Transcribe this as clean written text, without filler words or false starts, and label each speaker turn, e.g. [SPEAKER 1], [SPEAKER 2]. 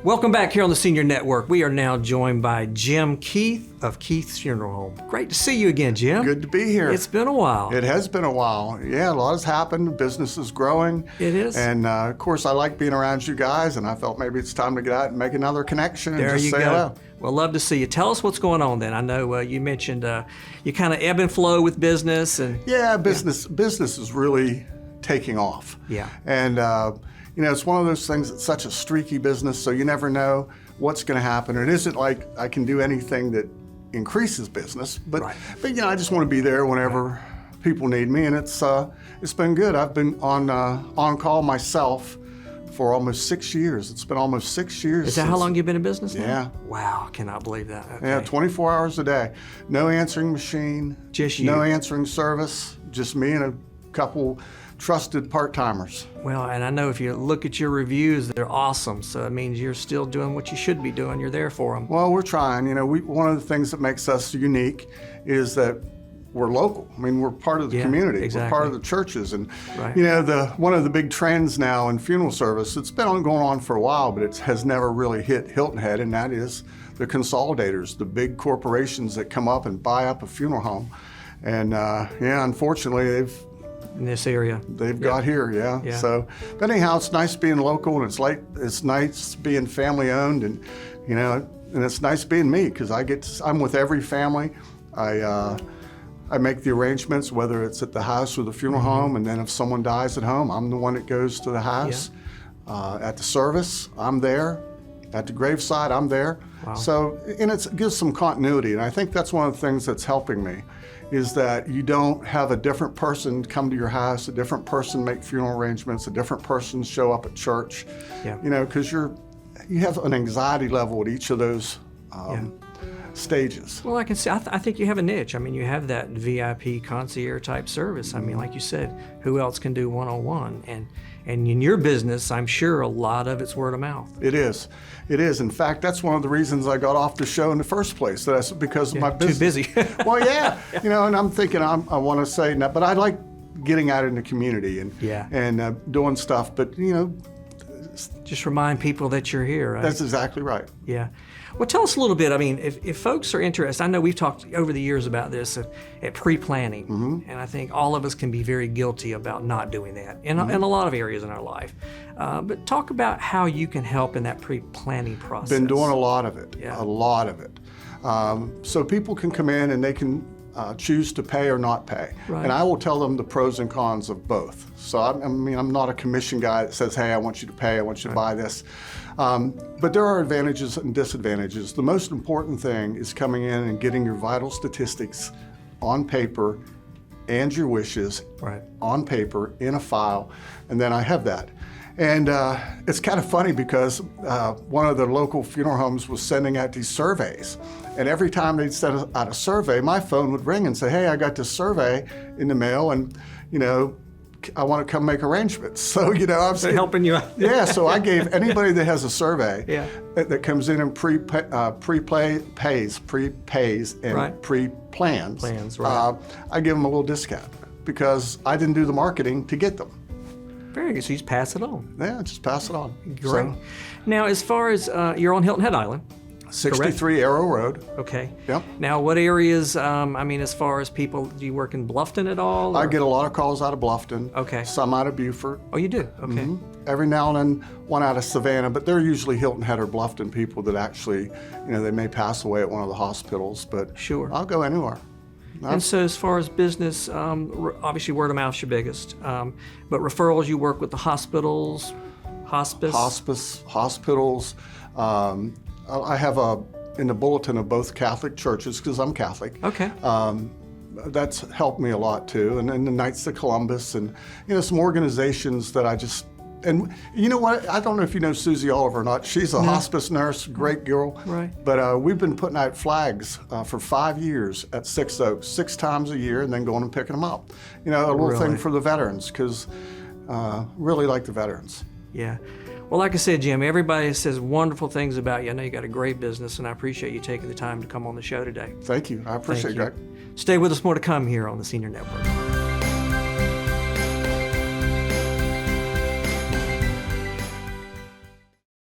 [SPEAKER 1] Welcome back here on the Senior Network. We are now joined by Jim Keith of Keith's Funeral Home. Great to see you again, Jim.
[SPEAKER 2] Good to be here.
[SPEAKER 1] It's been a while.
[SPEAKER 2] It has been a while. Yeah, a lot has happened. Business is growing.
[SPEAKER 1] It is.
[SPEAKER 2] And of course, I like being around you guys, and I felt maybe it's time to get out and make another connection and
[SPEAKER 1] There
[SPEAKER 2] just
[SPEAKER 1] you
[SPEAKER 2] say
[SPEAKER 1] go.
[SPEAKER 2] hello.
[SPEAKER 1] Well, love to see you. Tell us what's going on then. I know you mentioned you kind of ebb and flow with business. And
[SPEAKER 2] Yeah, business is really taking off.
[SPEAKER 1] Yeah.
[SPEAKER 2] And it's one of those things that's such a streaky business, so you never know what's going to happen. It isn't like I can do anything that increases business, but
[SPEAKER 1] Right.
[SPEAKER 2] but I just want to be there whenever people need me, and it's been good. I've been on call myself for almost 6 years. It's been almost 6 years.
[SPEAKER 1] is that how long you've been in business now?
[SPEAKER 2] Yeah.
[SPEAKER 1] Wow, I cannot believe that. Okay.
[SPEAKER 2] Yeah, 24 hours a day. No answering machine.
[SPEAKER 1] Just you.
[SPEAKER 2] No answering service. Just me and a couple trusted part-timers.
[SPEAKER 1] Well, and I know if you look at your reviews, they're awesome. So it means you're still doing what you should be doing. You're there for them.
[SPEAKER 2] Well, we're trying. One of the things that makes us unique is that we're local. I mean, we're part of the community.
[SPEAKER 1] Exactly.
[SPEAKER 2] We're part of the churches. And,
[SPEAKER 1] Right.
[SPEAKER 2] one of the big trends now in funeral service, it's been going on for a while, but it has never really hit Hilton Head, and that is the consolidators, the big corporations that come up and buy up a funeral home. And, unfortunately,
[SPEAKER 1] In this area.
[SPEAKER 2] they've got here, yeah.
[SPEAKER 1] Yeah.
[SPEAKER 2] So, but anyhow, it's nice being local, and it's nice being family owned, and and it's nice being me because I'm with every family. I make the arrangements, whether it's at the house or the funeral home, and then if someone dies at home, I'm the one that goes to the house. At the service, I'm there. At the graveside, I'm there.
[SPEAKER 1] Wow.
[SPEAKER 2] So, and it gives some continuity, and I think that's one of the things that's helping me, is that you don't have a different person come to your house, a different person make funeral arrangements, a different person show up at church.
[SPEAKER 1] Yeah.
[SPEAKER 2] Because you have an anxiety level at each of those stages.
[SPEAKER 1] Well, I can see. I think you have a niche. I mean, you have that VIP concierge type service. I mean, like you said, who else can do one-on-one? And in your business, I'm sure a lot of it's word of mouth.
[SPEAKER 2] It is. In fact, that's one of the reasons I got off the show in the first place. That's because of my business.
[SPEAKER 1] Too busy.
[SPEAKER 2] Well, yeah. And I'm thinking I want to say that, but I like getting out in the community and doing stuff. But
[SPEAKER 1] Just remind people that you're here, right?
[SPEAKER 2] that's exactly right.
[SPEAKER 1] Yeah. Well, tell us a little bit. I mean, if folks are interested, I know we've talked over the years about this at pre-planning, and I think all of us can be very guilty about not doing that in a lot of areas in our life. But talk about how you can help in that pre-planning process.
[SPEAKER 2] Been doing a lot of it,
[SPEAKER 1] Yeah.
[SPEAKER 2] a lot of it. So people can come in and they can choose to pay or not pay.
[SPEAKER 1] Right.
[SPEAKER 2] And I will tell them the pros and cons of both. So I'm not a commission guy that says, hey, I want you to pay, I want you to buy this. But there are advantages and disadvantages. The most important thing is coming in and getting your vital statistics on paper and your wishes on paper in a file, and then I have that. And it's kind of funny because one of the local funeral homes was sending out these surveys. And every time they'd send out a survey, my phone would ring and say, hey, I got this survey in the mail, and, I want to come make arrangements. So, I was
[SPEAKER 1] helping you out.
[SPEAKER 2] Yeah, so I gave anybody that has a survey that comes in and prepays and pre-plans. I give them a little discount because I didn't do the marketing to get them.
[SPEAKER 1] Very good. So you just pass it on.
[SPEAKER 2] Yeah, just pass it on.
[SPEAKER 1] Great. Now, as far as you're on Hilton Head Island.
[SPEAKER 2] 63 Arrow Road.
[SPEAKER 1] Okay.
[SPEAKER 2] Yep.
[SPEAKER 1] Now, what areas, as far as people, do you work in Bluffton at all?
[SPEAKER 2] I get a lot of calls out of Bluffton.
[SPEAKER 1] Okay.
[SPEAKER 2] Some out of Beaufort.
[SPEAKER 1] Oh, you do? Okay.
[SPEAKER 2] Every now and then, one out of Savannah, but they're usually Hilton Head or Bluffton people that actually, they may pass away at one of the hospitals, but
[SPEAKER 1] Sure.
[SPEAKER 2] I'll go anywhere.
[SPEAKER 1] And so as far as business, obviously word of mouth's your biggest, but referrals, you work with the hospitals, hospice?
[SPEAKER 2] Hospitals. I have in the bulletin of both Catholic churches, because I'm Catholic.
[SPEAKER 1] Okay.
[SPEAKER 2] That's helped me a lot too. And then the Knights of Columbus and, some organizations that I just, and you know what? I don't know if you know Susie Oliver or not. She's a hospice nurse, great girl.
[SPEAKER 1] Right.
[SPEAKER 2] But we've been putting out flags for 5 years at 6 Oaks, 6 times a year, and then going and picking them up. A little thing for the veterans, because really like the veterans.
[SPEAKER 1] Yeah. Well, like I said, Jim, everybody says wonderful things about you. I know you got a great business, and I appreciate you taking the time to come on the show today.
[SPEAKER 2] Thank you. I appreciate it, Gregg.
[SPEAKER 1] Stay with us, more to come here on the Senior Network.